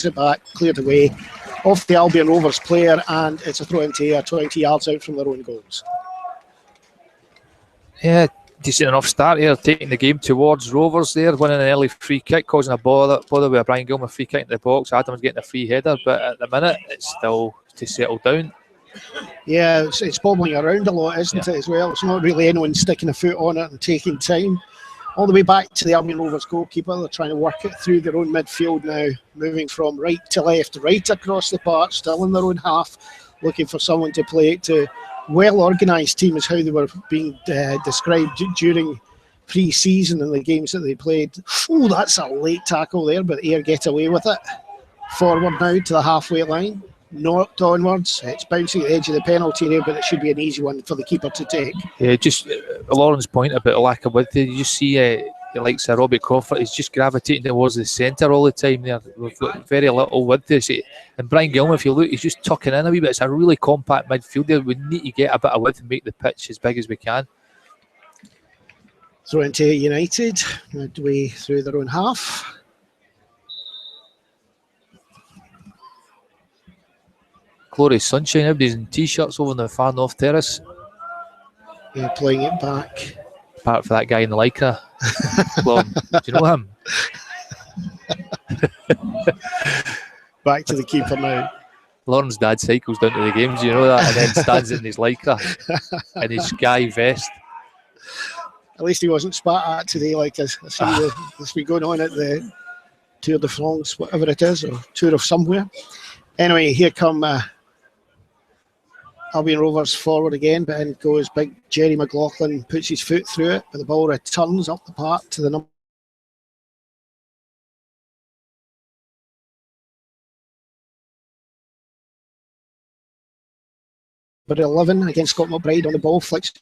it back, cleared away, off the Albion Rovers player, and it's a throw into air 20 yards out from their own goals. Yeah, decent enough start here, taking the game towards Rovers there, winning an early free kick, causing a bother with a Brian Gilmer free kick in the box. Adams getting a free header, but at the minute it's still to settle down. Yeah, it's bobbling around a lot, isn't it, as well? It's not really anyone sticking a foot on it and taking time. All the way back to the Albion Rovers goalkeeper. They're trying to work it through their own midfield now, moving from right to left, right across the park, still in their own half, looking for someone to play it to. Well-organised team is how they were being described during pre-season in the games that they played. Oh, that's a late tackle there, but Ayr get away with it. Forward now to the halfway line. Knocked onwards. It's bouncing at the edge of the penalty area, but it should be an easy one for the keeper to take. Yeah, just Lauren's point about a lack of width. You just see the likes of Robbie Crawford, he's just gravitating towards the centre all the time there. We've got very little width there. And Brian Gilman, if you look, he's just tucking in a wee bit. It's a really compact midfield there. We need to get a bit of width and make the pitch as big as we can. Throw into United, midway through their own half. Glorious sunshine, everybody's in t-shirts over on the far north terrace. Yeah, playing it back. Apart for that guy in the Lycra. Do you know him? Back to the keeper now. Lauren's dad cycles down to the games, you know that, and then stands in his Lycra and his Sky vest. At least he wasn't spat at today, like I see this week going on at the Tour de France, whatever it is, or Tour of somewhere. Anyway, here come Albion Rovers forward again, but in goes big Jerry McLaughlin, puts his foot through it, but the ball returns up the park to the number. But 11 against Scott McBride on the ball, flicks.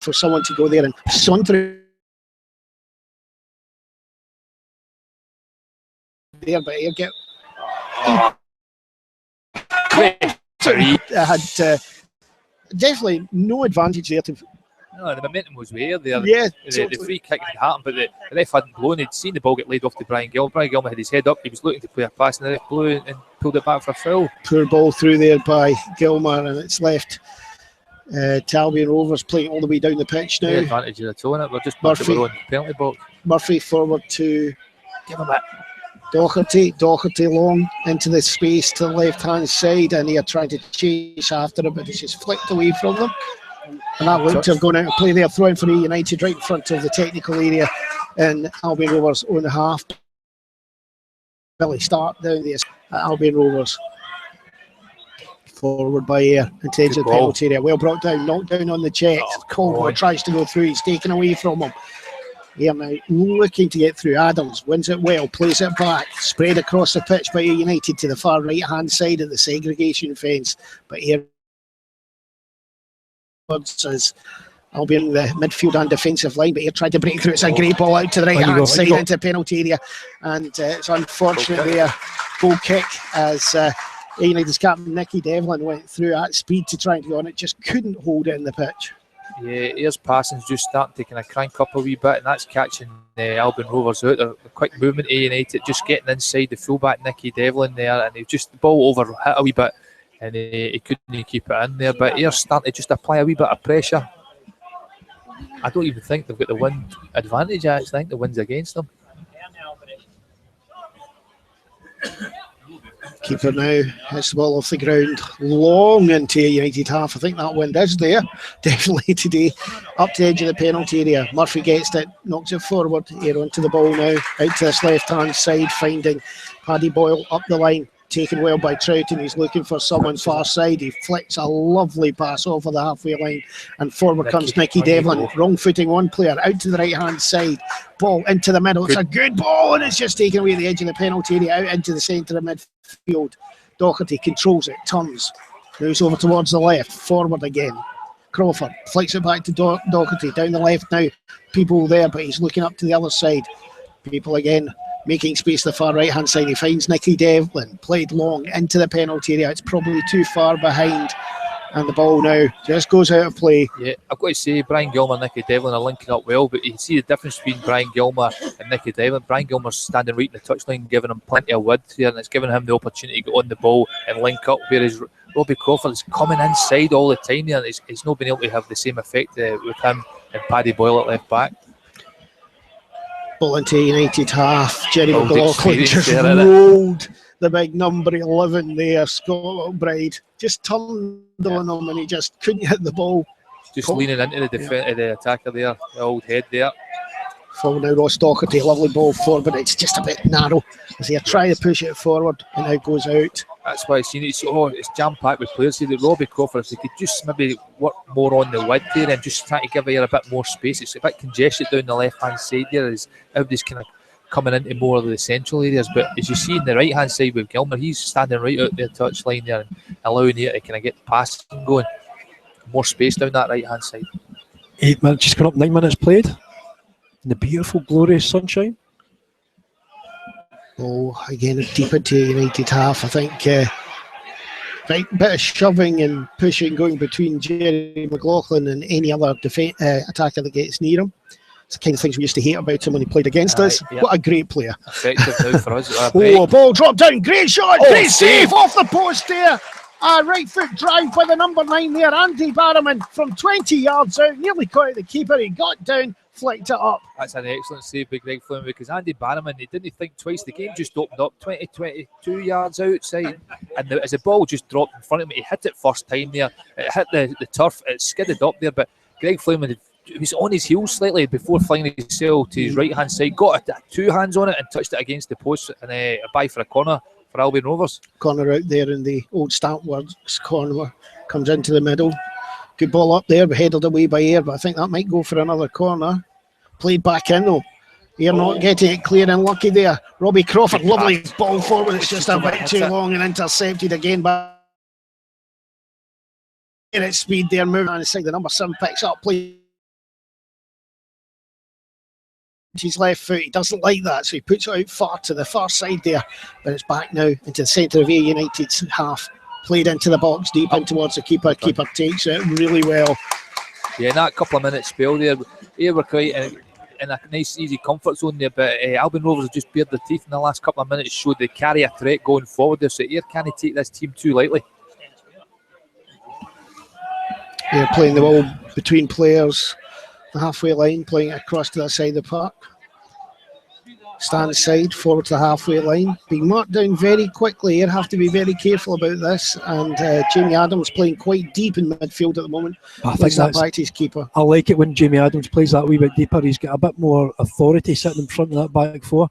For someone to go there and saunter there, but Ayr get had definitely no advantage there. No, the momentum was there. Yeah, the free kick had happened, but the ref hadn't blown. He'd seen the ball get laid off to Brian Gilman. Brian Gilman had his head up. He was looking to play a pass, and the ref blew and pulled it back for a foul. Poor ball through there by Gilman, and it's left to Albion Rovers playing all the way down the pitch now. The advantage of the toe in it. We're just Murphy, our own penalty box. Murphy forward to give him it. Doherty long into the space to the left hand side, and they're trying to chase after it, but it's just flicked away from them. And that looked to have gone out of play there, throwing for United right in front of the technical area in Albion Rovers' own half. Really start down there at Albion Rovers. Forward by Ayr into the edge of the penalty area. Well brought down, knocked down on the check. Caldwell tries to go through, he's taken away from him. Ayr now looking to get through. Adams wins it well, plays it back, spread across the pitch by United to the far right hand side of the segregation fence. But Ayr as Albion the midfield and defensive line, but Ayr tried to break through. It's a great ball out to the right hand side into the penalty area, and it's unfortunate there. Goal kick as United's captain Nicky Devlin went through at speed to try and go on it, just couldn't hold it in the pitch. Yeah, Ayr's passing's just starting to kind of crank up a wee bit, and that's catching Albion Rovers out. The quick movement of United, just getting inside the fullback Nicky Devlin there, and he just the ball over hit a wee bit, and he couldn't keep it in there. But Ayr's starting to just apply a wee bit of pressure. I don't even think they've got the wind advantage. I think the wind's against them. Keeper now hits the ball off the ground long into United half. I think that wind is there definitely today. Up to the edge of the penalty area. Murphy gets it, knocks it forward. Ayr onto the ball now, out to this left hand side, finding Paddy Boyle up the line. taken well by Trout, and he's looking for someone far side. He flicks a lovely pass over the halfway line, and forward comes Nicky Devlin. Wrong footing one player out to the right hand side. Ball into the middle. It's a good ball, and it's just taken away at the edge of the penalty area, out into the centre of midfield. Doherty controls it, turns, moves over towards the left, forward again. Crawford flicks it back to Doherty, down the left now. People there, but he's looking up to the other side. People again making space to the far right hand side. He finds Nicky Devlin, played long into the penalty area. It's probably too far behind, and the ball now just goes out of play. Yeah, I've got to say, Brian Gilmer and Nicky Devlin are linking up well, but you see the difference between Brian Gilmer and Nicky Devlin. Brian Gilmer's standing right in the touchline, giving him plenty of width here, and it's giving him the opportunity to get on the ball and link up, whereas Robbie Crawford is coming inside all the time there, and he's not been able to have the same effect with him and Paddy Boyle at left back. Ball into United half. Jerry McLaughlin just rolled the big number 11 there. Scott McBride just turned on him, and he just couldn't hit the ball. Just leaning into the attacker there, the old head there. Forward now, Ross Doherty, lovely ball forward, but it's just a bit narrow as they try to push it forward, and now goes out. That's why it's jam-packed with players here. That Robbie Crawford, if they could just maybe work more on the width there and just try to give here a bit more space. It's a bit congested down the left-hand side there as everybody's kind of coming into more of the central areas. But as you see in the right-hand side with Gilmer, he's standing right out the touchline there and allowing you to kind of get the passing going. More space down that right-hand side. 8 minutes, just coming up, 9 minutes played. In the beautiful, glorious sunshine. Oh, again, deep into United half. I think right, bit of shoving and pushing going between Jerry McLaughlin and any other attacker that gets near him. It's the kind of things we used to hate about him when he played against us. Yep. What a great player. Effective now for us. Oh, ball dropped down. Great shot. Great save off the post there. Right foot drive by the number 9 there. Andy Barrowman from 20 yards out. Nearly caught the keeper. He got down, flicked it up. That's an excellent save by Greg Fleming, because Andy Barrowman, he didn't think twice. The game just opened up 22 yards outside, and as the ball just dropped in front of him, he hit it first time there. It hit the turf, it skidded up there, but Greg Fleming was on his heels slightly before flinging his sail to his right hand side, got two hands on it and touched it against the post, and a bye for a corner for Albion Rovers. Corner out there in the old Stampworks corner, comes into the middle. Good ball up there, headed away by Ayr, but I think that might go for another corner. Played back in though. Ayr not getting it clear and lucky there. Robbie Crawford, lovely ball forward. It's just a bit too long and intercepted again by at speed there, moving on the side. The number 7 picks up play. His left foot, he doesn't like that, so he puts it out far to the far side there, but it's back now into the centre of Ayr United's half. Played into the box, deep in towards the keeper. Keeper takes it really well. Yeah, in that couple of minutes spell there, Ayr were quite in a nice easy comfort zone there, but Albion Rovers just bared their teeth in the last couple of minutes, showed they carry a threat going forward there, so Ayr can't take this team too lightly. They're playing the ball between players, the halfway line, playing it across to the side of the park. Stand side, forward to the halfway line. Being marked down very quickly. You have to be very careful about this. And Jamie Adams playing quite deep in midfield at the moment. I think that's back to his keeper. I like it when Jamie Adams plays that wee bit deeper. He's got a bit more authority sitting in front of that back four.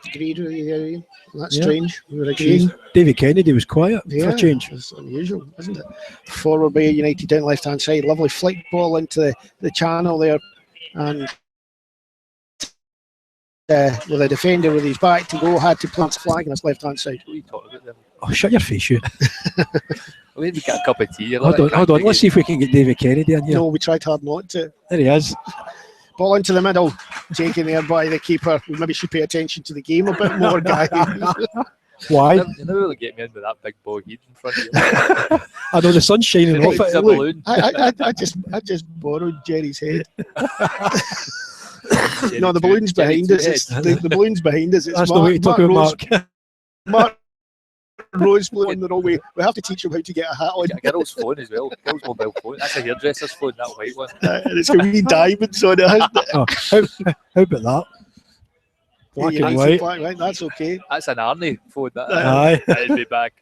Agreed with you there, Ian. That's strange. We were agreeing. David Kennedy was quiet for a change. It's unusual, isn't it? Forward by United down left hand side. Lovely flick ball into the channel there. And with a defender with his back to go, had to plant a flag on his left hand side. What are you talking about there? Oh, shut your face, you. We get a cup of tea. Hold on. Let's see if we can get David Kennedy in here. No, we tried hard not to. There he is. Ball into the middle, taken there by the keeper. We maybe should pay attention to the game a bit more, guys. Why? You never really get me in with that big ball heat in front of you. I know the sun's shining off it. Look, I just borrowed Jerry's head. No, the balloon's behind us. The balloon's behind us. It's That's the way to talk about Mark. Mark Rose blew on the wrong way. We have to teach him how to get a hat on. A girl's phone as well. Girl's mobile phone. That's a hairdresser's phone, that white one. And it's got wee diamonds on it, hasn't it? Oh, how about that? Black and white. Black, right? That's okay. That's an Arnie phone. Aye. That'd be back.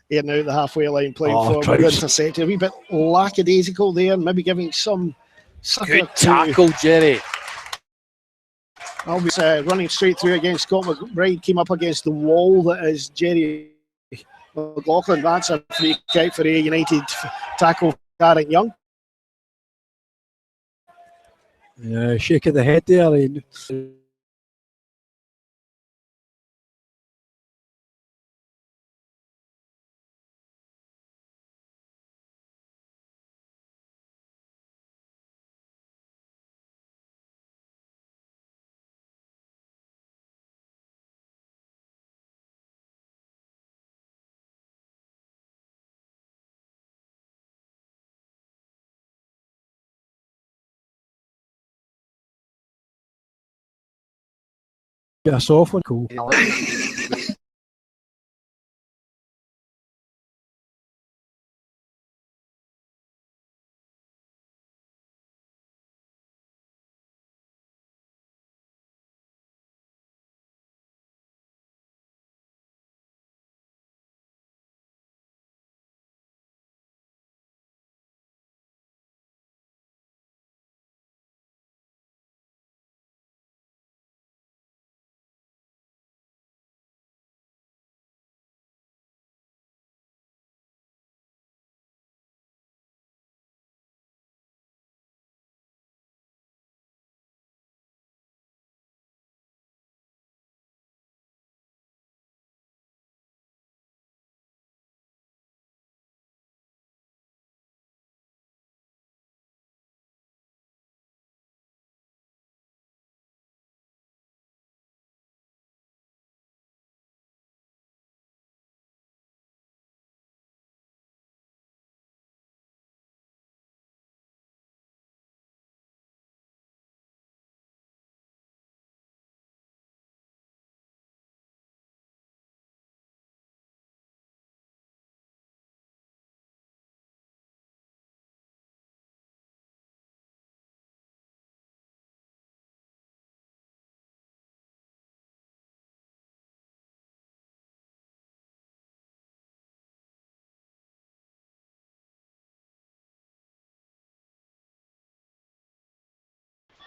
Here now, the halfway line playing forward. Intercepted. A wee bit lackadaisical there, maybe giving some sucker Good tackle, Jerry. Albion running straight through against Scott McBride, came up against the wall that is Jerry McLaughlin. That's a free kick for Ayr United. Tackle Darren Young. Yeah, shake of the head there. Get a soft one, cool.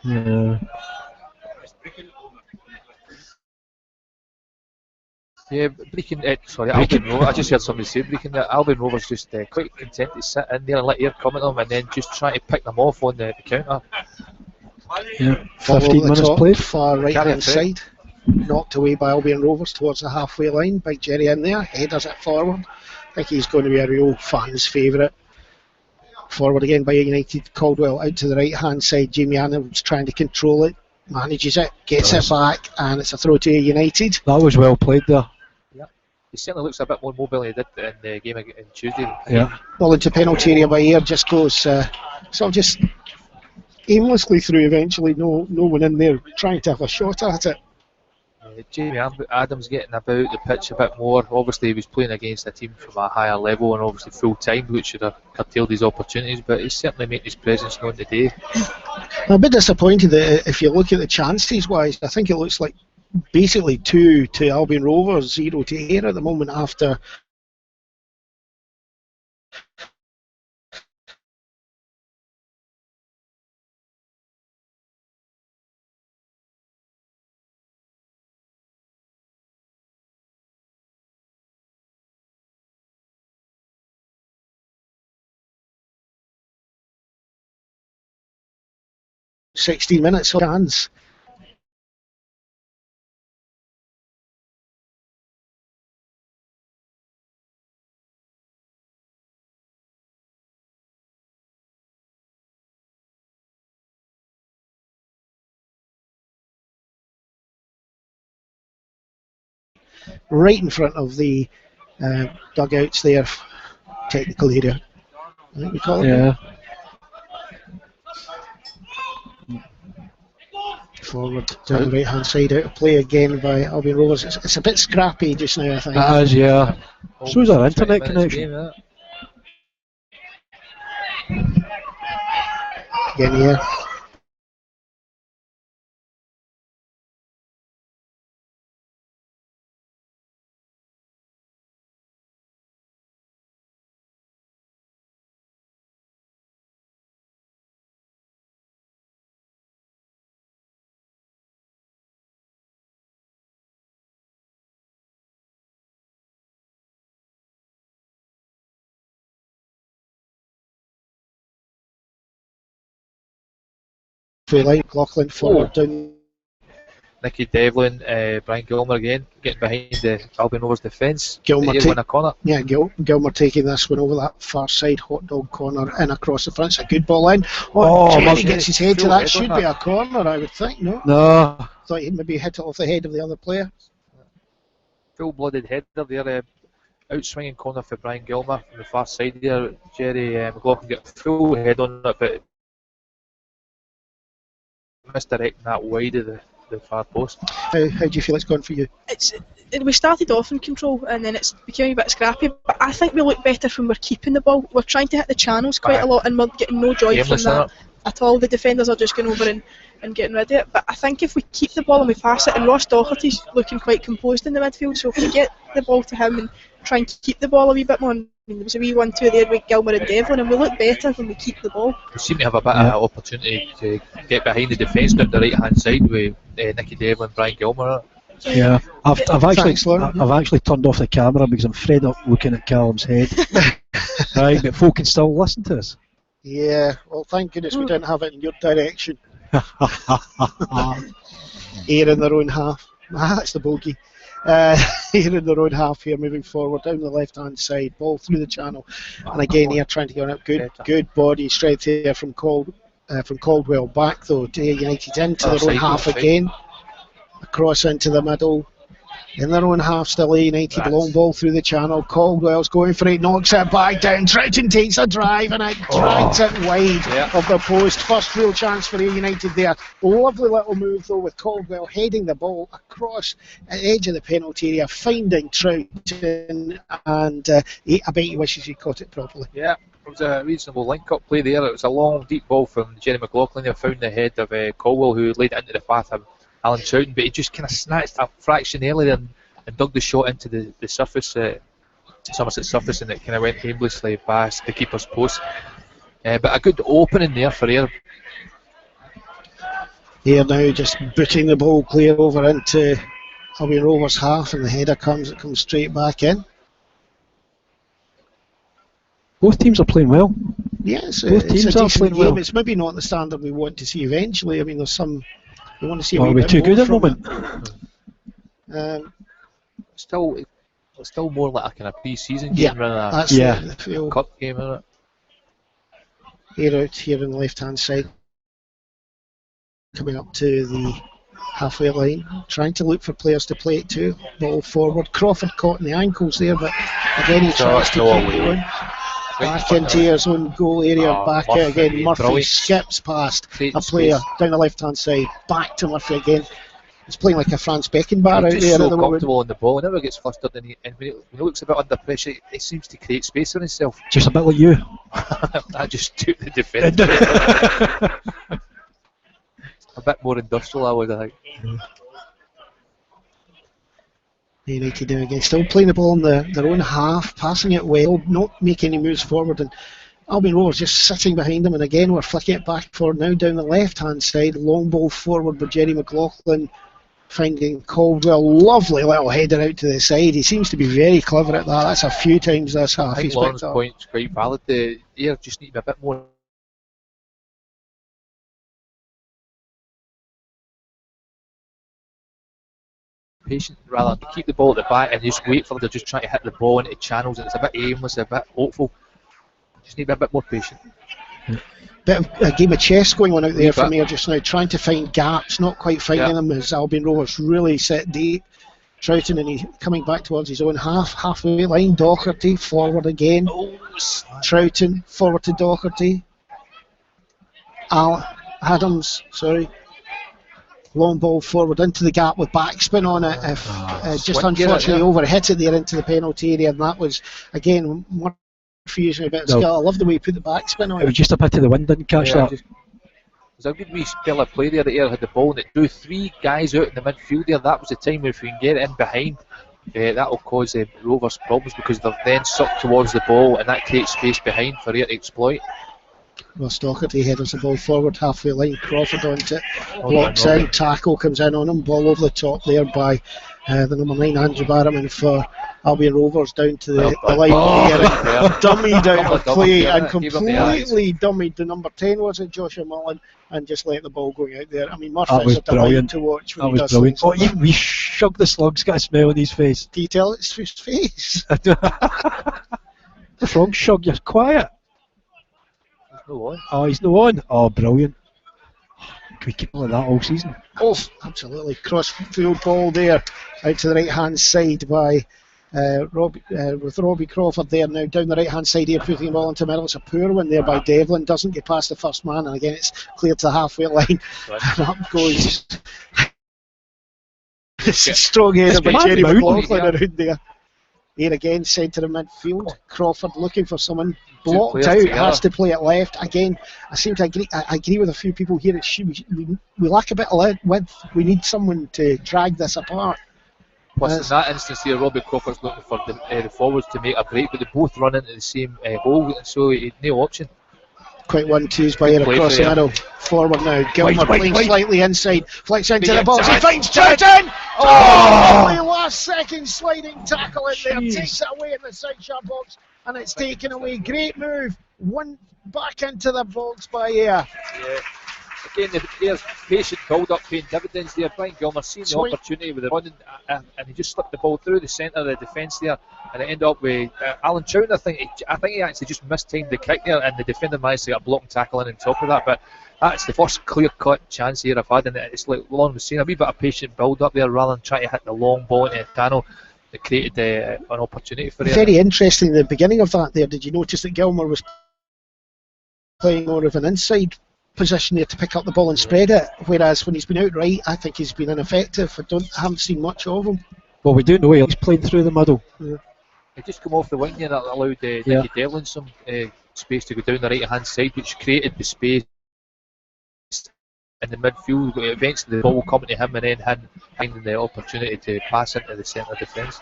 Yeah. Yeah, Albion Rovers. I just heard somebody say Albion Rovers just quite content to sit in there and let Ayr come at them, and then just trying to pick them off on the counter. Yeah. Ball 15 over the minutes top, played. far right Carry hand it through. side. Knocked away by Albion Rovers towards the halfway line. Big Jerry in there, headers it forward. I think he's going to be a real fan's favourite. Forward again by United. Caldwell out to the right hand side. Jamie Adams trying to control it, manages it, gets it back, and it's a throw to United. That was well played there. He certainly looks a bit more mobile than he did in the game on Tuesday. Yeah. Ball into penalty area by Ayr, just goes sort of just aimlessly through eventually. No one in there trying to have a shot at it. Jamie Adams getting about the pitch a bit more. Obviously, he was playing against a team from a higher level and obviously full time, which should have curtailed his opportunities. But he's certainly making his presence known today. I'm a bit disappointed that if you look at the chances wise, I think it looks like basically 2 to Albion Rovers, 0 to Ayr at the moment after. ...16 minutes of chance. Right in front of the dugouts there, technical area, I think we call it. Yeah. Forward down the right hand side, out of play again by Albion Rovers. It's a bit scrappy just now, I think. It is, yeah. So's our internet 20 minutes connection. game, Again here. halfway line. McLaughlin forward down. Nicky Devlin, Brian Gilmer again, getting behind the Albion Rovers defence. Gilmer Win a corner. Yeah, Gilmer taking this one over that far side hot dog corner in across the front. It's a good ball in. Jerry gets his head to that. Should be a corner, I would think. No. Thought he'd maybe hit it off the head of the other player. Full-blooded header there. Outswinging corner for Brian Gilmer from the far side there. Jerry McLaughlin got a full head on it, but misdirecting that wide of the far post. How do you feel it's gone for you? We started off in control and then it's becoming a bit scrappy, but I think we look better when we're keeping the ball. We're trying to hit the channels quite a lot and we're getting no joy from that at all. The defenders are just going over and getting rid of it, but I think if we keep the ball and we pass it, and Ross Docherty's looking quite composed in the midfield, so if we get the ball to him and try and keep the ball a wee bit more. I mean, there was a wee 1-2 there with Gilmer and Devlin, and we look better when we keep the ball. We seem to have a bit of opportunity to get behind the defence down the right hand side with Nicky Devlin and Brian Gilmer. Yeah, I've actually turned off the camera because I'm fed up looking at Callum's head. Right, but folk can still listen to us. Yeah, well, thank goodness we didn't have it in your direction. Here in their own half. That's the bogey. Here in their own half here, moving forward down the left hand side, ball through the channel, and again here trying to get up. Good body strength here from Caldwell back though to United into their own half again, across into the middle. In their own half, still United, long ball through the channel. Caldwell's going for it, knocks it back down. Troughton takes a drive and it drags it wide of the post. First real chance for United there. Lovely little move though with Caldwell heading the ball across at the edge of the penalty area, finding Troughton, and I bet he wishes he caught it properly. Yeah, it was a reasonable link-up play there. It was a long, deep ball from Jerry McLaughlin. He found the head of Caldwell, who laid it into the path of Alan Troughton, but he just kind of snatched a fraction earlier and dug the shot into the surface, Somerset surface, and it kind of went aimlessly past the keeper's post. But a good opening there for Ayr. Here now just booting the ball clear over into Albion Rovers half, and the header comes straight back in. Both teams are playing well. Yes, both teams it's a are decent playing game. well. It's maybe not the standard we want to see eventually. I mean, there's some we want to see. Well, we're too good at the moment. Still more like a kind of pre-season game rather than a cup game, isn't it? Here out here on the left-hand side, coming up to the halfway line, trying to look for players to play it to. Ball forward. Crawford caught in the ankles there, but again he tries to keep it going. Back into his own goal area, back out again. Murphy skips past a player down the left-hand side, back to Murphy again. He's playing like a Franz Beckenbauer out there so at the moment. Comfortable on the ball, never gets flustered, and when he looks a bit under pressure, he seems to create space for himself. Just a bit like you. I just took the defender. A bit more industrial, I would think. United doing again, still playing the ball in their own half, passing it well, not making any moves forward, and Albion Rovers just sitting behind them, and again we're flicking it back forward now down the left hand side, long ball forward with Jerry McLaughlin finding Caldwell, lovely little header out to the side. He seems to be very clever at that. That's a few times this half. I think Lauren's point's quite valid. The Ayr just need to be a bit more patient rather than keep the ball at the back and just wait for them to just try to hit the ball into channels. It's a bit aimless, a bit hopeful. Just need to be a bit more patient. Bit of a game of chess going on out there for me just now, trying to find gaps, not quite finding them as Albion Rovers really set deep. Troughton, and he's coming back towards his own halfway line. Docherty forward again. Troughton forward to Docherty. Adams, long ball forward into the gap with backspin on it. Just unfortunately overhit it there into the penalty area, and that was again more using a bit of skill. I love the way he put the backspin on it. It was just a bit of the wind, didn't catch that. There's a good wee spell of play there that Ayr had the ball and it drew three guys out in the midfield there. That was the time where if we can get it in behind, that will cause Rovers problems because they're then sucked towards the ball and that creates space behind for Ayr to exploit. Ross Docherty headers the ball forward, halfway line. Crawford onto it, blocks in, tackle comes in on him, ball over the top there by the number 9 Andrew Barrowman for Albion Rovers down to the line there and dummied out of play and completely dummied the number 10, was it, Joshua Mullen, and just let the ball go out there. I mean, Murphy's a delight to watch when he does brilliant. things like Even we shug the slug's got a smile on his face. Do you tell it's his face? What's wrong, Shug? You're quiet. He's no on. Oh, he's no on. Oh, brilliant. Can we keep on that all season? Oh, absolutely. Cross-field ball there out to the right-hand side by with Robbie Crawford there now down the right-hand side here, putting the ball into the middle. It's a poor one there by Devlin. Doesn't get past the first man, and again it's cleared to the halfway line. And up goes strong header by Jerry McLaughlin around there. Here again, centre of midfield. Crawford looking for someone. Blocked out, has to play it left. Again, I seem to agree. I agree with a few people here. We lack a bit of width. We need someone to drag this apart. Plus, in that instance here, Robbie Crawford's looking for the forwards to make a break, but they both run into the same hole, so he had no option. Quick 1-2s by here across the middle. Forward now. Gilmer playing slightly inside. Flicks into the box. He finds Churton! Oh! Last second sliding tackle in there. Takes it away in the side shot box, and it's taken away. Great move. One back into the box by Air. Yeah. Again, there's patient build-up paying dividends there. Brian Gilmer seeing the opportunity with the running, and he just slipped the ball through the centre of the defence there, and it ended up with Alan Chowton. I think he actually just mistimed the kick there, and the defender managed to get a blocking tackle in on top of that. But that's the first clear-cut chance here I've had, and it's like Lon was saying, a wee bit of patient build-up there rather than trying to hit the long ball into the tunnel. That created an opportunity for him. Very interesting. The beginning of that there, did you notice that Gilmer was playing more of an inside position there to pick up the ball and spread it, whereas when he's been out right, I think he's been ineffective. I haven't seen much of him. Well, we do know he's playing through the middle. Yeah. He just come off the wing there, that allowed Nicky Devlin some space to go down the right hand side, which created the space in the midfield. Eventually the ball coming to him, and then him finding the opportunity to pass into the centre defence.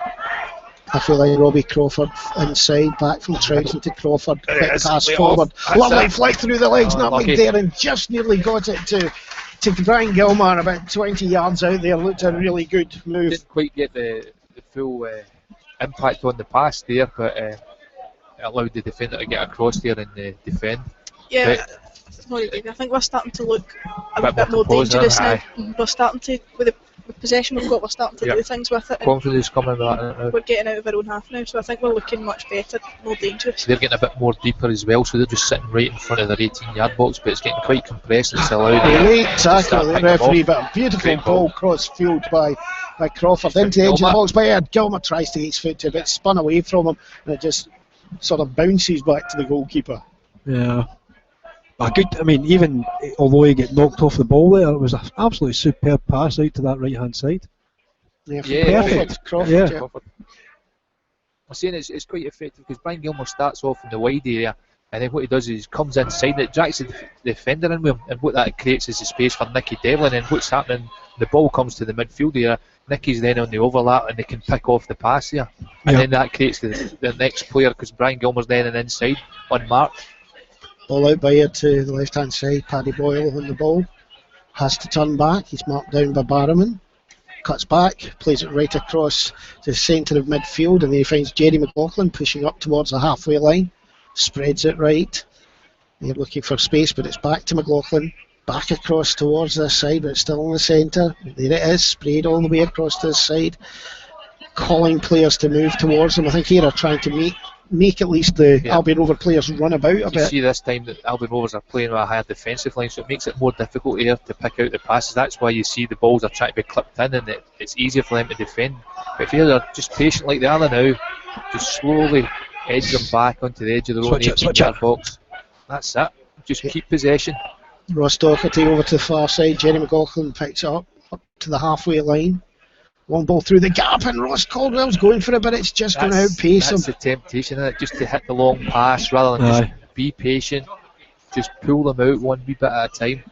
I feel like Robbie Crawford inside, back from Troughton to Crawford, quick pass forward, lovely flick through the legs, not there, and just nearly got it to Brian Gilmer about 20 yards out there. Looked a really good move. Didn't quite get the full impact on the pass there, but it allowed the defender to get across there and defend. Yeah, I think we're starting to look a bit more dangerous now. We're starting to, with the possession we've got, we're starting to do things with it. Confidence coming with that now. We're getting out of our own half now, so I think we're looking much better, more dangerous. They're getting a bit more deeper as well, so they're just sitting right in front of their 18-yard box, but it's getting quite compressed. It's allowed. Great tackle, the referee, but a beautiful ball cross field by Crawford into the edge of the box. But Gilmer tries to get his foot to it, but it's spun away from him, and it just sort of bounces back to the goalkeeper. Yeah. Even although he get knocked off the ball there, it was an absolutely superb pass out to that right-hand side. Yeah, perfect. Crawford. I'm saying it's quite effective because Brian Gilmer starts off in the wide area, and then what he does is he comes inside, it drags the defender in with him, and what that creates is the space for Nicky Devlin. And what's happening, the ball comes to the midfield area, Nicky's then on the overlap, and they can pick off the pass here, and then that creates the next player, because Brian Gilmer's then an inside unmarked. Ball out by here to the left hand side. Paddy Boyle on the ball, has to turn back. He's marked down by Barrowman. Cuts back, plays it right across to the centre of midfield, and then he finds Jerry McLaughlin pushing up towards the halfway line. Spreads it right. They're looking for space, but it's back to McLaughlin. Back across towards this side, but it's still in the centre. There it is, sprayed all the way across to this side. Calling players to move towards them. I think here are trying to make at least the Albion Rover players run about a bit. You see this time that Albion Rovers are playing with a higher defensive line, so it makes it more difficult here to pick out the passes. That's why you see the balls are trying to be clipped in, and it's easier for them to defend. But if they're just patient like they are now, just slowly edge them back onto the edge of their own 18-yard box. That's it. Just keep possession. Ross Doherty over to the far side. Jerry McLaughlin picks it up to the halfway line. Long ball through the gap, and Ross Caldwell's going for it, but it's just going to outpace him. That's the temptation, isn't it? Just to hit the long pass rather than just be patient. Just pull them out one wee bit at a time.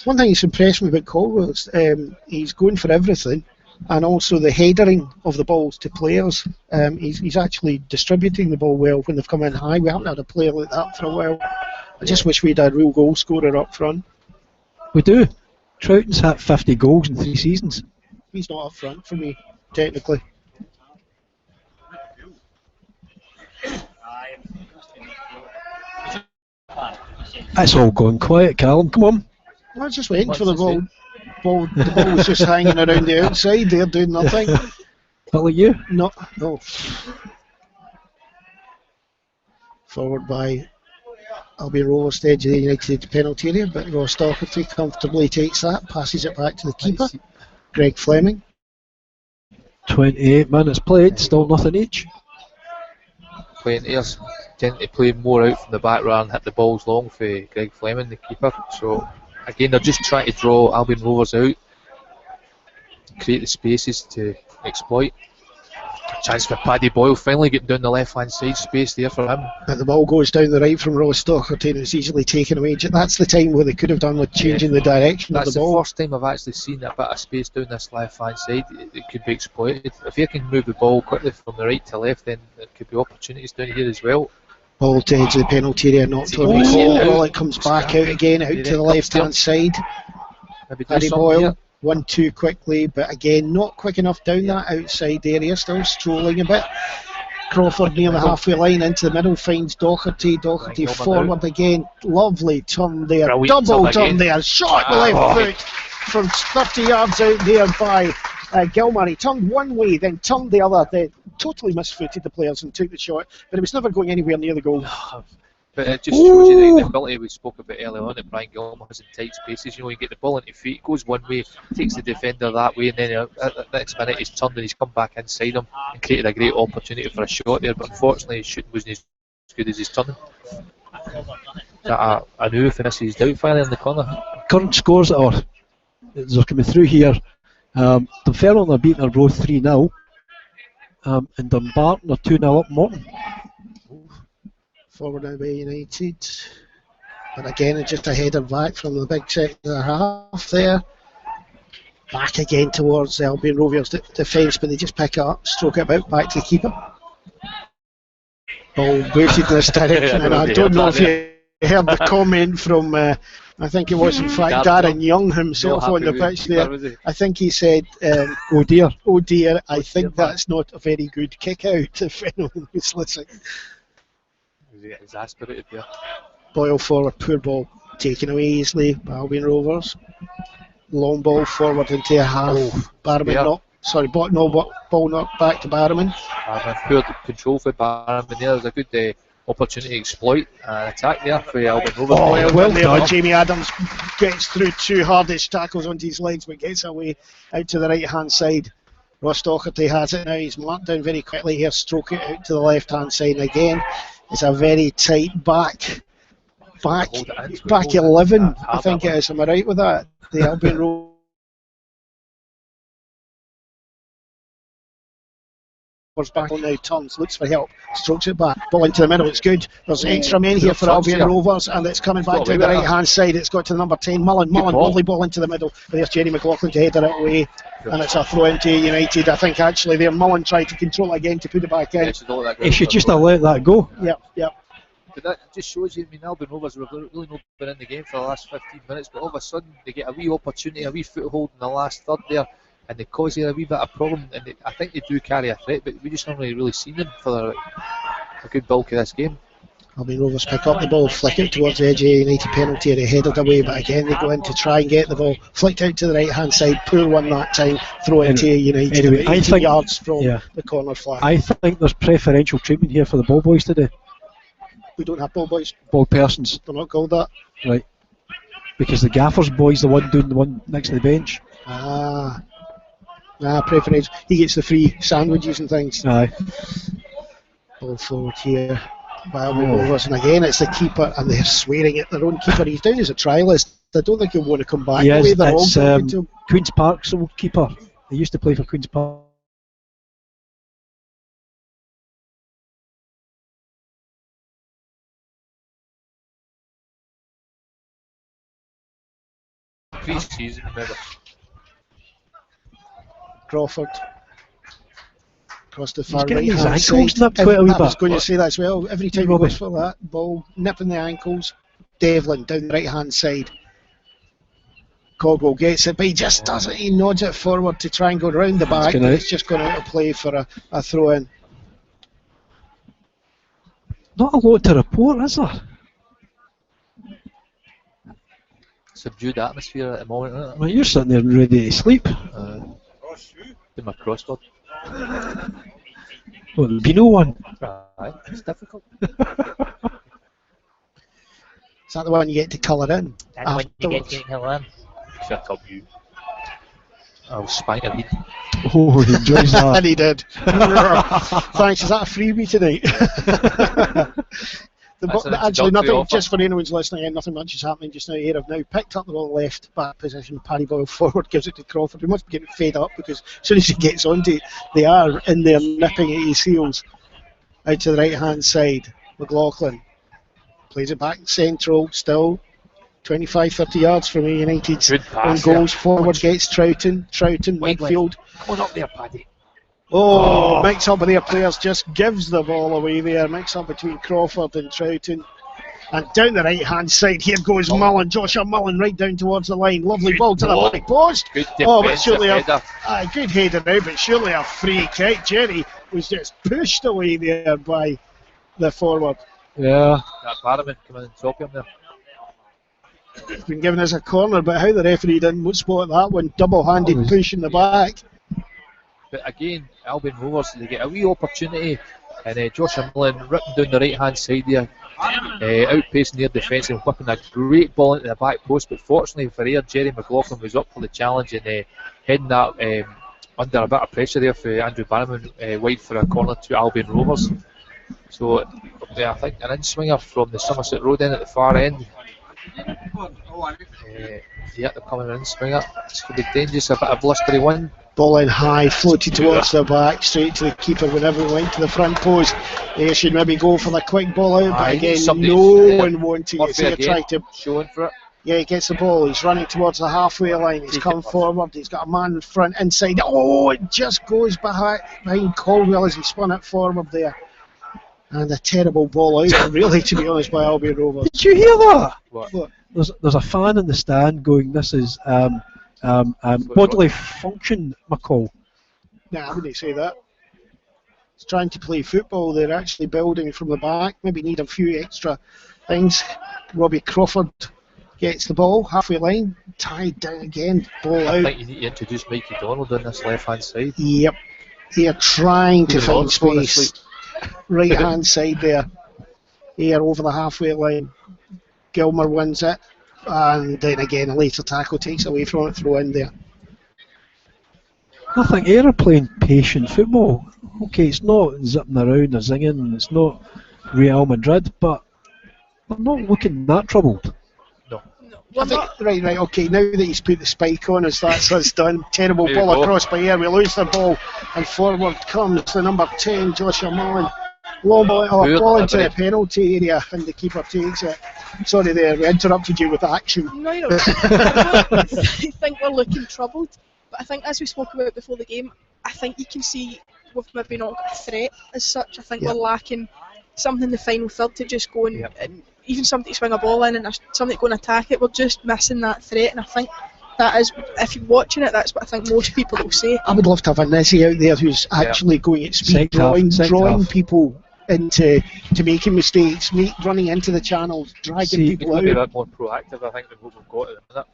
One thing that's impressed me about Caldwell is he's going for everything, and also the headering of the balls to players. He's actually distributing the ball well when they've come in high. We haven't had a player like that for a while. I just wish we'd had a real goal scorer up front. We do. Troughton's had 50 goals in 3 seasons. He's not up front for me, technically. That's all gone quiet, Callum. Come on. I was just waiting for the ball. The ball was just hanging around the outside there, doing nothing. Not like you? No. Forward by Albion Rovers, the edge of the United penalty area, but Ross Doherty comfortably takes that, passes it back to the keeper, Greg Fleming. 28 minutes played, still nothing each. Players tend to play more out from the back rather than hit the balls long for Greg Fleming, the keeper. So again, they're just trying to draw Albion Rovers out, create the spaces to exploit. Chance for Paddy Boyle, finally getting down the left hand side, space there for him. But the ball goes down the right from Ross Doherty and it's easily taken away. That's the time where they could have done with changing the direction of the ball. That's the first time I've actually seen a bit of space down this left hand side. It could be exploited. If you can move the ball quickly from the right to left, then there could be opportunities down here as well. Ball to edge of the penalty area, knocked on the ball. It comes back out again, out to the left hand side. Paddy Boyle. 1-2 quickly, but again not quick enough down that outside area, still strolling a bit. Crawford near the halfway line into the middle, finds Doherty forward again, lovely turn there, double turn there, shot with left foot from 30 yards out there by Gilmar. He turned one way, then turned the other, they totally misfooted the players and took the shot, but it was never going anywhere near the goal. But it just shows you the ability we spoke about earlier on that Brian Gilmar has in tight spaces. You know, you get the ball into feet, goes one way, takes the defender that way, and then at the next minute he's turned and he's come back inside him and created a great opportunity for a shot there. But unfortunately, his shooting wasn't as good as his turning. I knew finishes out finally in the corner. Current scores are they're coming through here. Dunfermline are beating Arbroath 3-0, and Dumbarton are 2-0 up Morton. Forward now by United, but again it's just a header back from the big second half there. Back again towards the Albion Rovers defence, but they just pick it up, stroke it about back to the keeper. Ball booted in this direction, and I don't know if you heard the comment from I think it was in fact Darren Young himself on the pitch there. I think he said, oh dear, I think that's not a very good kick out if anyone was listening. Exasperated there. Boyle forward, poor ball taken away easily by Albion Rovers. Long ball forward into a half. Barrowman ball knocked back to Barrowman. Poor control for Barrowman there. There's a good opportunity to exploit an attack there for Albion Rovers. Well there, Jamie Adams gets through two hardest tackles onto his legs, but gets away out to the right hand side. Ross Doherty has it now. He's marked down very quickly here. Stroke it out to the left hand side again. It's a very tight back 11, I think it is. Am I right with that? The Albion Rovers back on now, turns, looks for help, strokes it back, ball into the middle, it's good. There's extra men here for Albion Rovers, and it's coming back to the right hand side. It's got to the number 10, Mullen, lovely ball into the middle. There's Jerry McLaughlin to header it away, and it's a throw into United. I think actually there Mullen tried to control it again to put it back in. He should just have let that go. Yep. But that just shows you, I mean, Albion Rovers have really not been in the game for the last 15 minutes, but all of a sudden they get a wee opportunity, a wee foothold in the last third there, and they cause you a wee bit of problem, and I think they do carry a threat, but we just haven't really seen them for a good bulk of this game. Albion Rovers pick up the ball, flick it towards the edge of the United penalty area, headed away, but again they go in to try and get the ball, flicked out to the right hand side, poor one that time, throw into United, anyway, 18 yards from the corner flag. I think there's preferential treatment here for the ball boys today. We don't have ball boys. Ball persons. They're not called that. Right. Because the gaffer's boy's the one doing the one next to the bench. Preferential. He gets the free sandwiches and things. Aye. Ball forward here by Albion Rovers, and again it's the keeper, and they're swearing at their own keeper. He's down as a trialist. I don't think he'll want to come back. Yes, it's Queen's Park's old keeper. He used to play for Queen's Park. Pre-season, remember. Crawford across the far right hand side. I was going to say that as well. Every time he goes for that ball, nipping the ankles. Devlin down the right hand side. Caldwell gets it, but he just doesn't. He nods it forward to try and go round the back. It's just going out of play for a throw in. Not a lot to report, is there? subdued atmosphere at the moment, isn't it? Well, you're sitting there ready to sleep. Do my crossword. Well, there'll be no one. Right, it's difficult. Is that the one you get to colour in? And when you get afterwards? to Helen, Shut up, you. I'll spank a lead. Oh, he enjoys that. And he did. Thanks. Is that a freebie tonight? That's an Actually, introductory nothing. offer. Just for anyone's listening, nothing much is happening just now. Here, I've now picked up the ball left back position. Paddy Boyle forward gives it to Crawford. He must be getting fed up because as soon as he gets onto it, they are in there nipping at his heels. Out to the right hand side, McLaughlin plays it back central. Still 25-30 yards from United. Good On pass. there. goals forward gets Troughton. Troughton Wide midfield. Come on up there, Paddy. Oh, mix up with their players, just gives the ball away there. Mix up between Crawford and Troughton. And down the right hand side, here goes Mullen, Joshua Mullen, right down towards the line. Lovely ball to the ball. back post. Good Oh, but defensive surely header. a good header now, but surely a free kick. Jerry was just pushed away there by the forward. Yeah. That Barrowman coming on top of him there. It's been given as a corner, but how the referee didn't spot that one, double-handed Oh, it was- push in the back. But again, Albion Rovers, they get a wee opportunity, and Joshua Mullen ripping down the right hand side there, outpacing their defence and whipping a great ball into the back post. But fortunately for here, Jerry McLaughlin was up for the challenge and heading that under a bit of pressure there for Andrew Barrowman, wide for a corner to Albion Rovers. So I think an in-swinger from the Somerset Road end at the far end. They're coming in swinger. It's going to be dangerous, a bit of blustery wind. Ball in high, floated towards the back, straight to the keeper whenever it went to the front post. They should maybe go for the quick ball out, but Aye, again, somebody's no there. one wanting it. Murphy So again, trying to, showing for it. yeah, he gets the ball. He's running towards the halfway line. He's Take come it, Murphy. forward. He's got a man in front, inside. Oh, it just goes behind Caldwell as he spun it forward there. And a terrible ball out, really, to be honest, by Albion Rovers. Did you hear that? What? There's a fan in the stand going, this is bodily function, McCall. Nah, I wouldn't say that. He's trying to play football. They're actually building from the back. Maybe need a few extra things. Robbie Crawford gets the ball, halfway line, tied down again, ball I out. think you need to introduce Mikey Donald on this left hand side. Yep. They're trying to He's find on spot this space. Right hand side there. Here over the halfway line. Gilmer wins it. And then again, a later tackle takes away from it, throw in there. I think Ayr are playing patient football. Okay, it's not zipping around or zinging, it's not Real Madrid, but they're not looking that troubled. No, I we're think, not. right, okay, now that he's put the spike on us, that's us done. Terrible There you ball go. across by Ayr, we lose the ball, and forward comes the number 10, Joshua Mullen. Long ball, Poor ball into the delivery. penalty area, and the keeper takes it. Sorry there, we interrupted you with action. No, you're right. I don't think we're looking troubled, but I think as we spoke about before the game, I think you can see we've maybe not got a threat as such. I think Yeah. we're lacking something in the final third to just go and, Yep. and even somebody to swing a ball in and somebody to go and attack it. We're just missing that threat, and I think that is, if you're watching it, that's what I think most people will say. I would love to have a Nizzy out there who's actually going at speed, Second half. drawing people into making mistakes, running into the channels, dragging See, He's people going to be a out. bit more proactive, I think, than what we've got at the minute.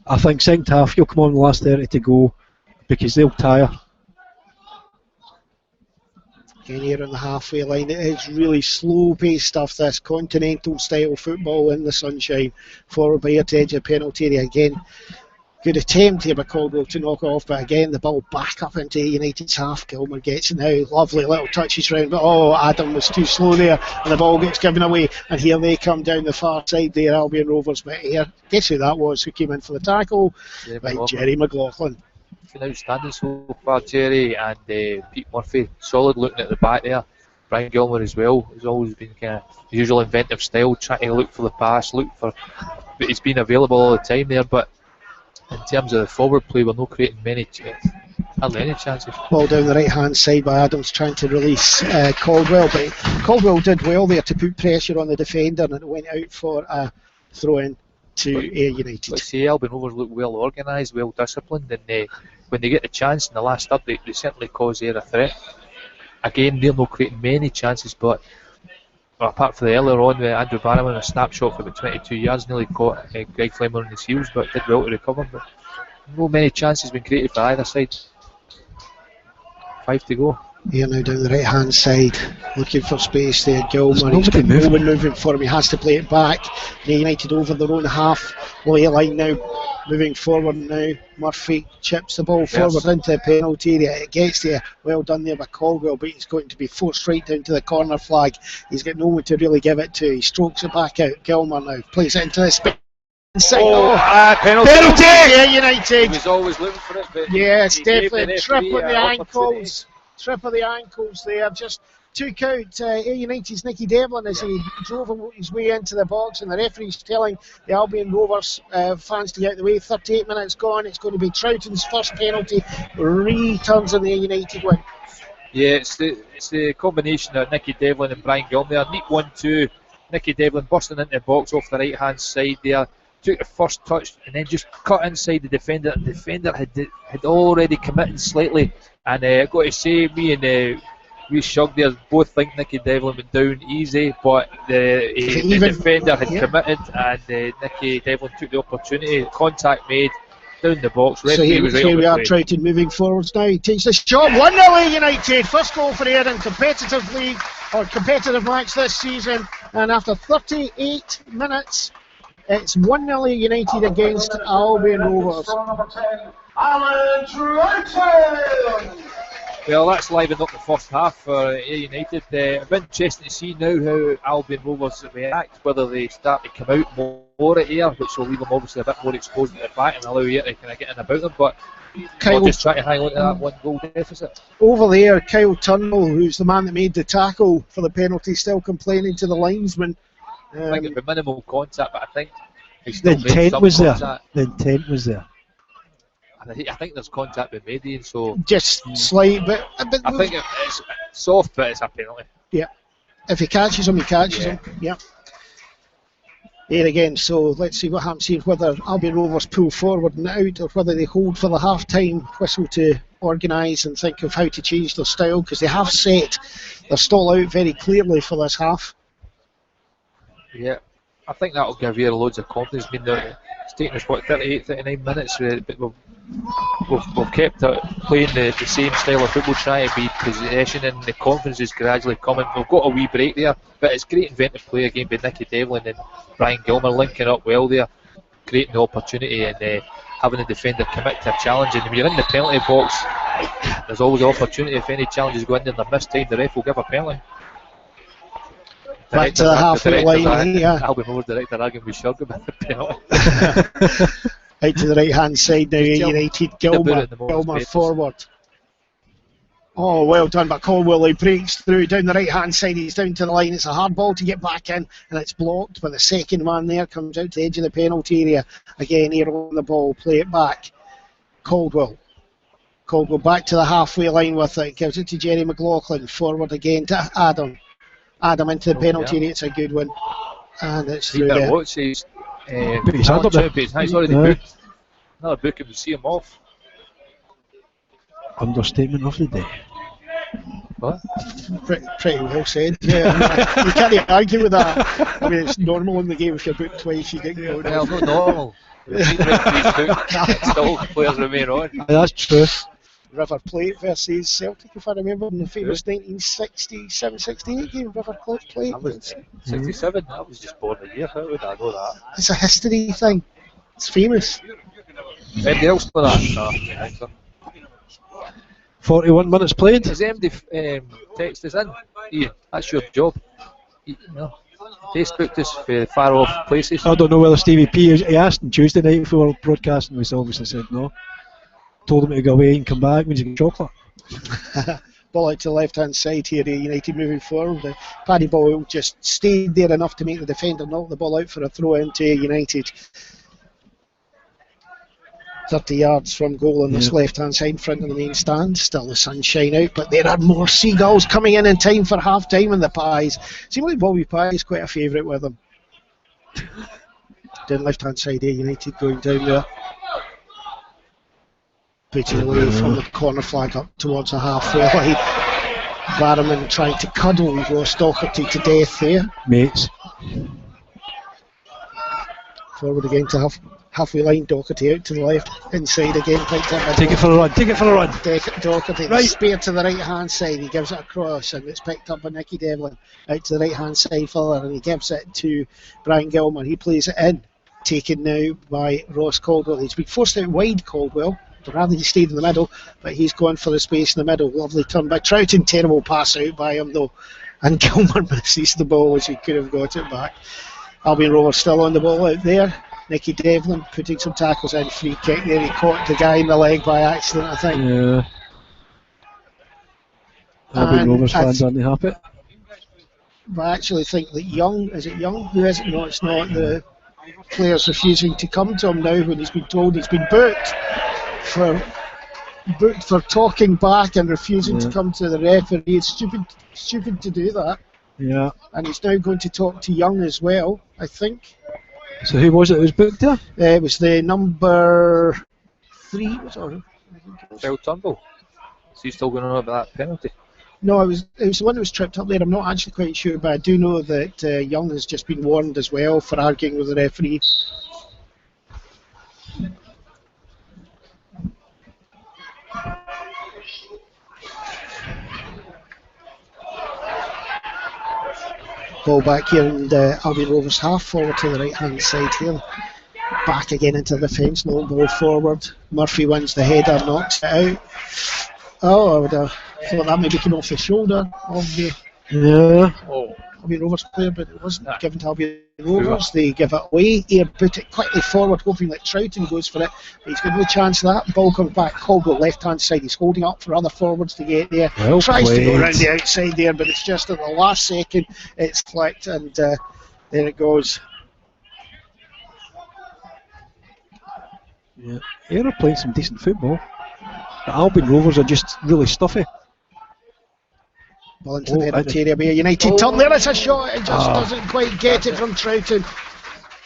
I think second half he'll come on the last 30 to go because they'll tire. Again, here on the halfway line, it is really slow-paced stuff, this continental-style football in the sunshine, forward by Ayr to edge of penalty area again. Good attempt here by Caldwell to knock off, but again, the ball back up into United's half. Gilmer gets it now, lovely little touches round, but Adam was too slow there, and the ball gets given away, and here they come down the far side there, Albion Rovers, but here, guess who that was who came in for the tackle? Jerry Right, McLaughlin. Jerry McLaughlin. Been outstanding so far, Jerry, and Pete Murphy, solid looking at the back there. Brian Gilmer as well, has always been kind of his usual inventive style, trying to look for the pass, but he's been available all the time there, but in terms of the forward play, we're not creating hardly any chances. Ball down the right hand side by Adams trying to release Caldwell, but Caldwell did well there to put pressure on the defender, and it went out for a throw in to Ayr United. Let's say Albion Rovers look well organised, well disciplined, and when they get the chance in the last third, they certainly cause Ayr a threat. Again, they're not creating many chances, but well, apart from the earlier on with Andrew Barrowman, a snapshot for about 22 yards, nearly caught Greg Fleming on his heels, but did well to recover. But no many chances been created for either side. 5 to go. Here now down the right hand side, looking for space there. Gilmer, he's nobody got no one moving for him. He has to play it back. United over their own half-way line now, moving forward now. Murphy chips the ball forward into the penalty area. It gets there. Well done there by Caldwell, but he's going to be forced right down to the corner flag. He's got no one to really give it to. He strokes it back out. Gilmer now plays it into the space. Penalty! Yeah, United. He was always looking for it, but yes, he gave definitely the trip referee on the an opportunity. ankles. Trip of the ankles there. Just took out United's Nicky Devlin as he drove his way into the box, and the referee's telling the Albion Rovers fans to get out of the way. 38 minutes gone. It's going to be Troughton's first penalty. Returns on the United win. Yeah, it's the combination of Nicky Devlin and Brian Gilmer. Neat 1-2. Nicky Devlin bursting into the box off the right hand side there. Took the first touch and then just cut inside the defender. The defender had already committed slightly, and I've got to say, me and Reece Shug there both think Nicky Devlin went down easy, but the defender had committed, and Nicky Devlin took the opportunity. Contact made down the box. So here we are, Troughton moving forwards now. He takes the shot. 1-0 United. First goal for Ayr in competitive league or competitive match this season, and after 38 minutes. It's 1-0 United against Albion Rovers. Alan Troughton! Well, that's livened up the first half for Ayr United. It'll be interesting to see now how Albion Rovers react, whether they start to come out more at Ayr, which will leave them obviously a bit more exposed at the back and allow Ayr to kind of get in about them. But Kyle just trying to hang on to that 1 goal deficit. Over there, Kyle Turnbull, who's the man that made the tackle for the penalty, still complaining to the linesman. I think it'd be minimal contact, but I think the intent was there. The intent was there. I think there's contact been made, Ian, so just slight, but I think it's soft, but it's a penalty. Yeah, if he catches him, he catches him. Yeah. Here again, so let's see what happens here. Whether Albion Rovers pull forward and out, or whether they hold for the half-time whistle to organise and think of how to change their style, because they have set their stall out very clearly for this half. Yeah, I think that'll give you loads of confidence. I mean, it's taken us 38, 39 minutes, but we've kept playing the same style of football, trying to be possession, and the confidence is gradually coming. We've got a wee break there, but it's great inventive play again by Nicky Devlin and Brian Gilmer linking up well there, creating the opportunity and having the defender commit to a challenge. And when you're in the penalty box, there's always an opportunity. If any challenges go in there and they're missed time, the ref will give a penalty. Back to the halfway line. Albion Rovers director arguing with Shug about the penalty. Out to the right hand side now, United. Gilmer forward. Oh, well done by Caldwell. He breaks through down the right hand side. He's down to the line. It's a hard ball to get back in, and it's blocked. But the second man there comes out to the edge of the penalty area. Again, here on the ball. Play it back. Caldwell back to the halfway line with it. Gives it to Jerry McLaughlin. Forward again to Adam. Adam into the penalty area. It's a good one. And it's through there. He's already booked. Another booking to see him off. Understatement of the day. What? Pretty well said. Yeah, you can't argue with that. I mean, it's normal in the game if you're booked twice, you get going. Well, not normal. Still players remain on. That's true. River Plate versus Celtic, if I remember, in the famous 1967-68 game. River Plate. That was 67. That was just born a year. How would I know that? It's a history thing. It's famous. Anybody else for that? No. 41 minutes played. Has MD text us in? Ian, that's your job. Facebook us for far off places. I don't know whether Stevie P. He asked on Tuesday night if we were broadcasting. We obviously said no. Told him to go away and come back when he's got chocolate. Ball out to the left hand side here, United moving forward. Paddy Boyle just stayed there enough to make the defender knock the ball out for a throw into United. 30 yards from goal on this left hand side in front of the main stand. Still the sunshine out, but there are more seagulls coming in time for half time in the Pies. Seems like Bobby Pye is quite a favourite with them. Down left hand side here, United going down there. Putting away from the corner flag up towards the halfway line. Barrowman trying to cuddle Ross Docherty to death there. Mates. Forward again to halfway line. Docherty out to the left, inside again. Take it for a run. Take it for a run. Docherty, right. Spear to the right hand side. He gives it across, and it's picked up by Nicky Devlin out to the right hand side further, and he gives it to Brian Gilmer. He plays it in, taken now by Ross Caldwell. He's been forced out wide, Caldwell. Rather he stayed in the middle, but he's gone for the space in the middle. Lovely turn by Troughton. Terrible pass out by him though, and Gilmer misses the ball as he could have got it back. Albion Rovers still on the ball out there. Nicky Devlin putting some tackles in. Free kick there. He caught the guy in the leg by accident, I think. Yeah. Albion Rovers fans aren't happy. I actually think that Young, is it Young? Who is it? No, it's not. The player's refusing to come to him now when he's been told he's been booked for talking back and refusing to come to the referee. It's stupid to do that. Yeah. And he's now going to talk to Young as well, I think. So who was it that was booked there? It was the number 3. Kyle Turnbull. Is he still going on about that penalty? No, it was the one that was tripped up there. I'm not actually quite sure, but I do know that Young has just been warned as well for arguing with the referee. Ball back here, and Albion Rovers half forward to the right hand side here. Back again into the defence, no ball forward. Murphy wins the header, knocks it out. Oh, I would have thought that maybe came off the shoulder of the Albion Rovers player, but it wasn't given to Albion Rovers. They give it away. Air put it quickly forward, hoping that Troughton goes for it. But he's got no chance of that. Ball comes back. Caldwell left hand side. He's holding up for other forwards to get there. Well Tries played. to go around the outside there, but it's just at the last second it's flicked, and there it goes. Yeah, Ayr are playing some decent football. The Albion Rovers are just really stuffy. Well, into the penalty area by United. Turn there, it's a shot. It just doesn't quite get it from Troughton.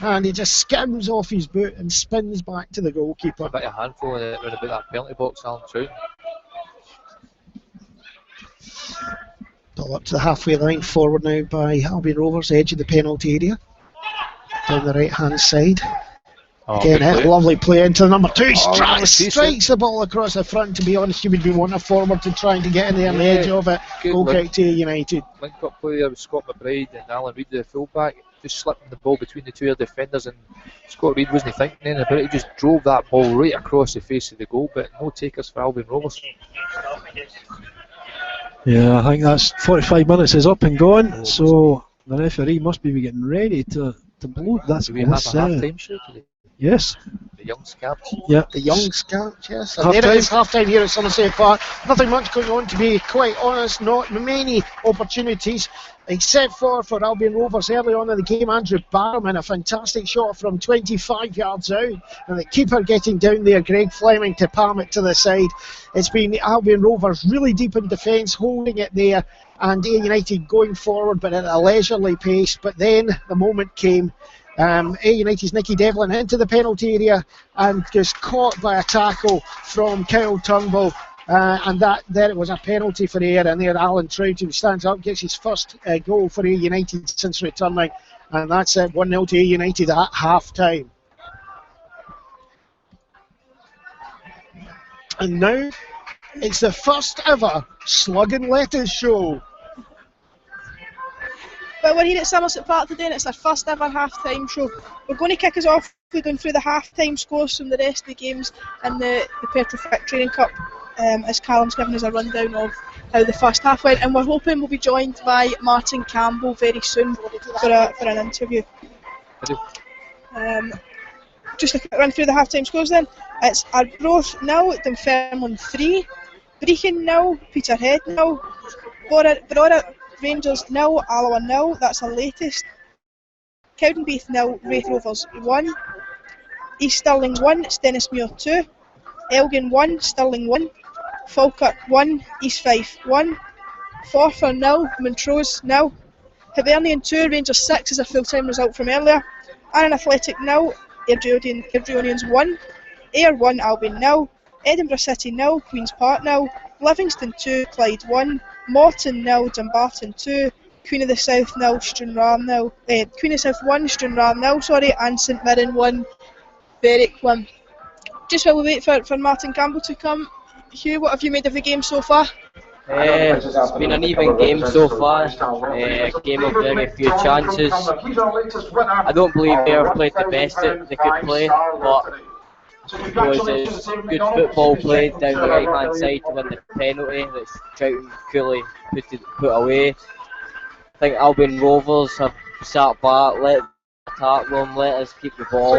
And he just skims off his boot and spins back to the goalkeeper. A bit of handful around about that penalty box, Alan Troughton. Ball up to the halfway line, forward now by Albion Rovers, edge of the penalty area. Down the right hand side. Again, lovely play into the number 2. Strikes the ball across the front. To be honest, you would be wanting a forward to trying to get in there on the edge of it. Goal kick to United. Link up play there with Scott McBride and Alan Reid, the fullback, just slipping the ball between the two defenders, and Scott Reid wasn't thinking anything about it. He just drove that ball right across the face of the goal, but no takers for Albion Rovers. Yeah, I think that's 45 minutes is up and gone, so the referee must be getting ready to blow. Do we have a half-time show today? Yes. The young scamps. Yeah. The young scamps, yes. And there it is, half time here at Somerset Park. Nothing much going on, to be quite honest. Not many opportunities, except for Albion Rovers early on in the game. Andrew Barrowman, a fantastic shot from 25 yards out. And the keeper getting down there, Greg Fleming, to palm it to the side. It's been Albion Rovers really deep in defence, holding it there. And Ayr United going forward, but at a leisurely pace. But then the moment came. Ayr United's Nicky Devlin into the penalty area and just caught by a tackle from Kyle Turnbull, and there it was a penalty for Ayr, and there Alan Troughton stands up, gets his first goal for Ayr United since returning, and that's it, 1-0 to Ayr United at half time. And now it's the first ever Slug and Lettuce show. But we're here at Somerset Park today and it's our first ever half-time show. We're going to kick us off by going through the half-time scores from the rest of the games in the Petrofit Training Cup, as Callum's given us a rundown of how the first half went, and we're hoping we'll be joined by Martin Campbell very soon for an interview. Just a quick run through the half-time scores then. It's Arbroath 0, Dunfermline 3, Brechin 0, Peterhead 0, Brora Rangers 0, Alloa 0, that's the latest. Cowdenbeath 0, Raith Rovers 1, East Stirling 1, Stennismuir 2, Elgin 1, Stirling 1, Falkirk 1, East Fife 1, Forfar 0, Montrose 0, Hibernian 2, Rangers 6 is a full-time result from earlier, Annan Athletic 0, Airdrieonians 1, Ayr 1, Albion 0, Edinburgh City 0, Queen's Park 0, Livingston 2, Clyde 1, Morton 0, Dumbarton 2, Queen of the South 0, Stranraer 0, Queen of the South 1, Stranraer 0, sorry, and St Mirren 1, Berwick 1. Just while we wait for Martin Campbell to come, Hugh, what have you made of the game so far? It's been an even game so far, a game of very few chances. I don't believe they have played the best that they could play, but there's good football played down the right hand side to win the penalty that Troughton coolly put away. I think Albion Rovers have sat back, let the attack run, let us keep the ball,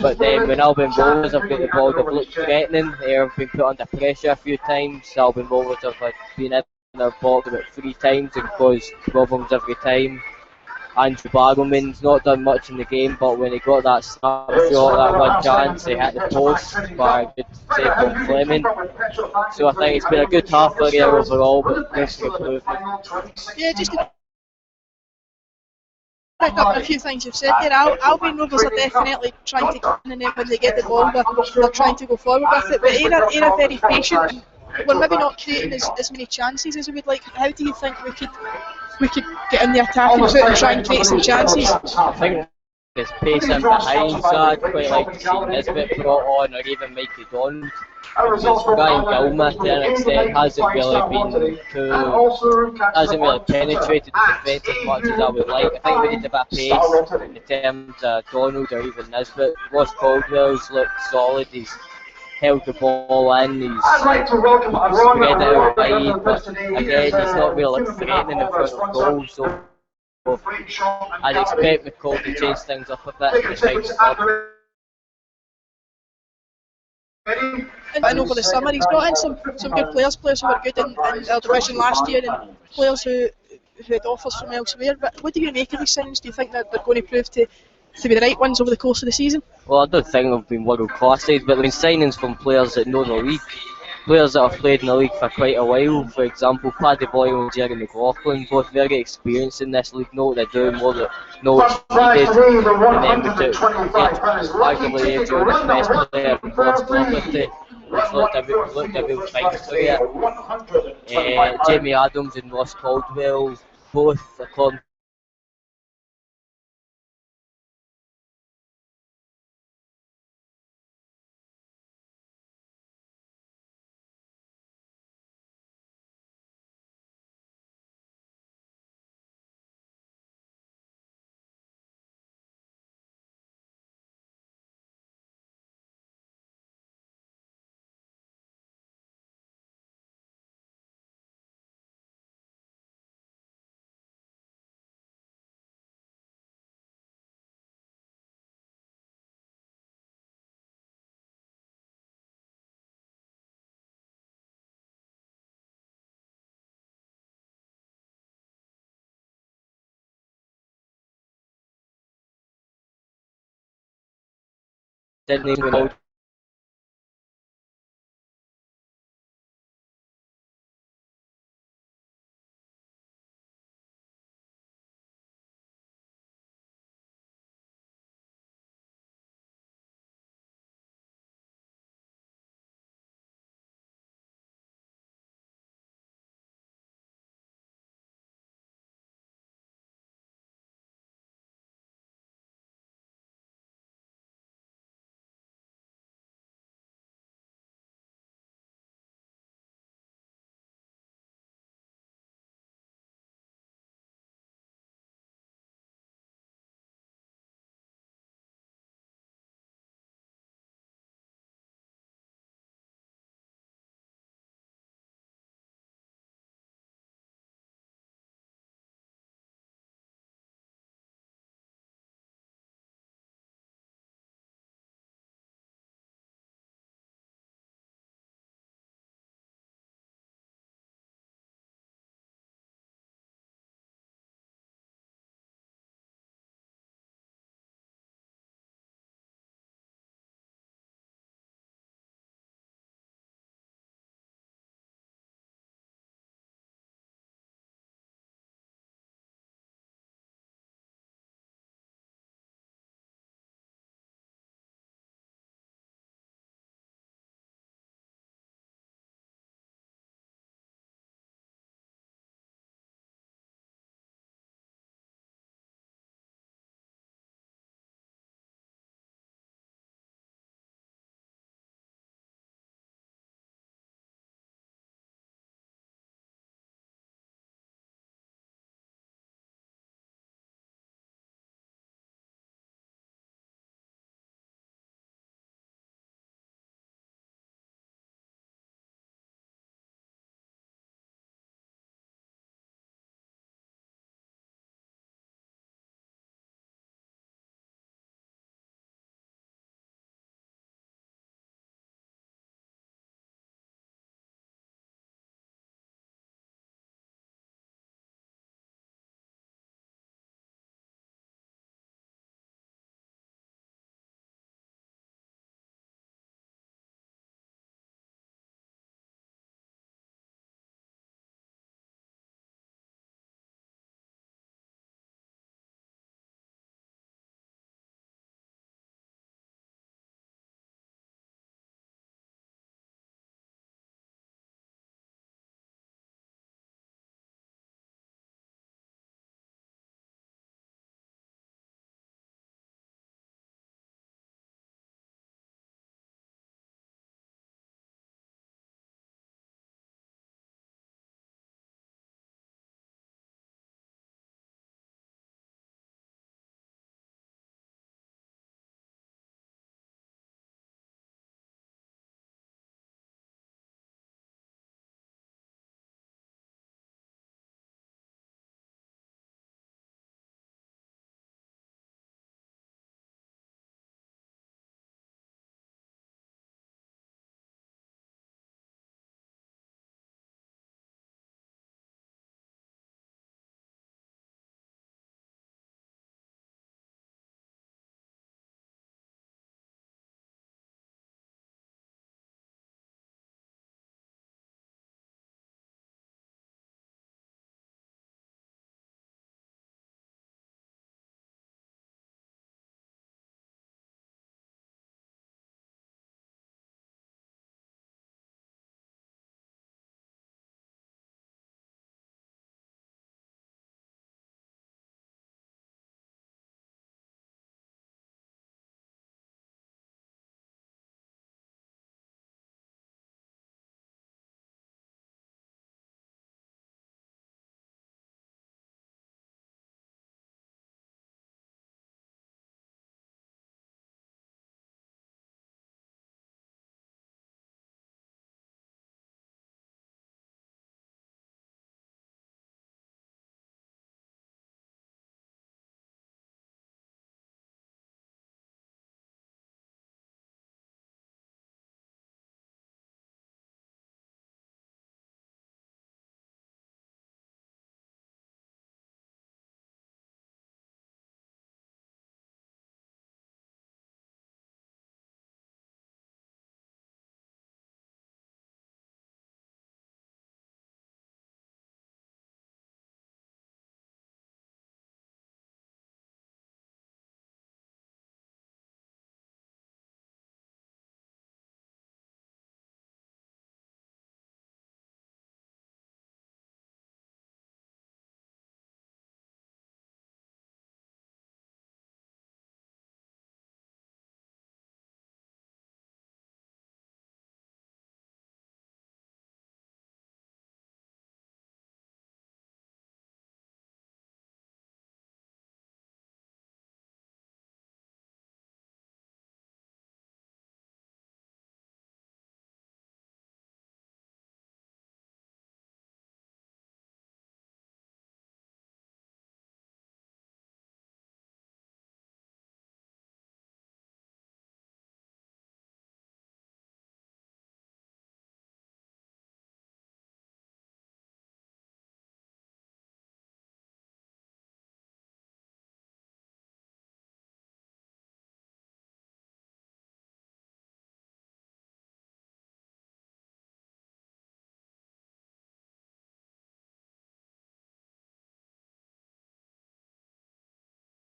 but then when Albion Rovers have got the ball, they've looked threatening. They have been put under pressure a few times. Albion Rovers have been in their box about 3 times and caused problems every time. Andrew Barrowman's not done much in the game, but when he got that snapshot, that one chance, he hit the post by a good save from Fleming. So I think it's been a good half for Ayr overall, but there's some improvement. Yeah, just to pick up on a few things you've said there, Albion Rovers are definitely trying to get in, and then when they get the ball, they're trying to go forward with it. But Ayr are very patient. We're maybe not creating as many chances as we would like. How do you think we could get in the attacking foot and try and create some chances? I think there's pace in behind, so I'd quite like to see Nisbet brought on, or even Mikey Donald. Ryan Gilma to an extent hasn't really penetrated the defence as much as I would like. I think we need a bit of pace in terms of Donald or even Nisbet. Ross Caldwell's looked solid, he's held the ball in, he's spread it out wide, but again he's not really threatening in front of goal, so I'd expect McCall to change things up a bit in the time to come. And over the summer he's brought in some good players who were good in our division last year, and players who had offers from elsewhere. But what do you make of these signings? Do you think that they're going to prove to be the right ones over the course of the season? Well, I don't think they've been world classes, but they've been signings from players that know the league, players that have played in the league for quite a while. For example, Paddy Boyle and Jerry McLaughlin, both very experienced in this league, know what they're doing, know what's needed. And then we took arguably Adrian's best player, Ross Clougherty, which looked a real fight for it. Jamie Adams and Ross Caldwell, both according Sydney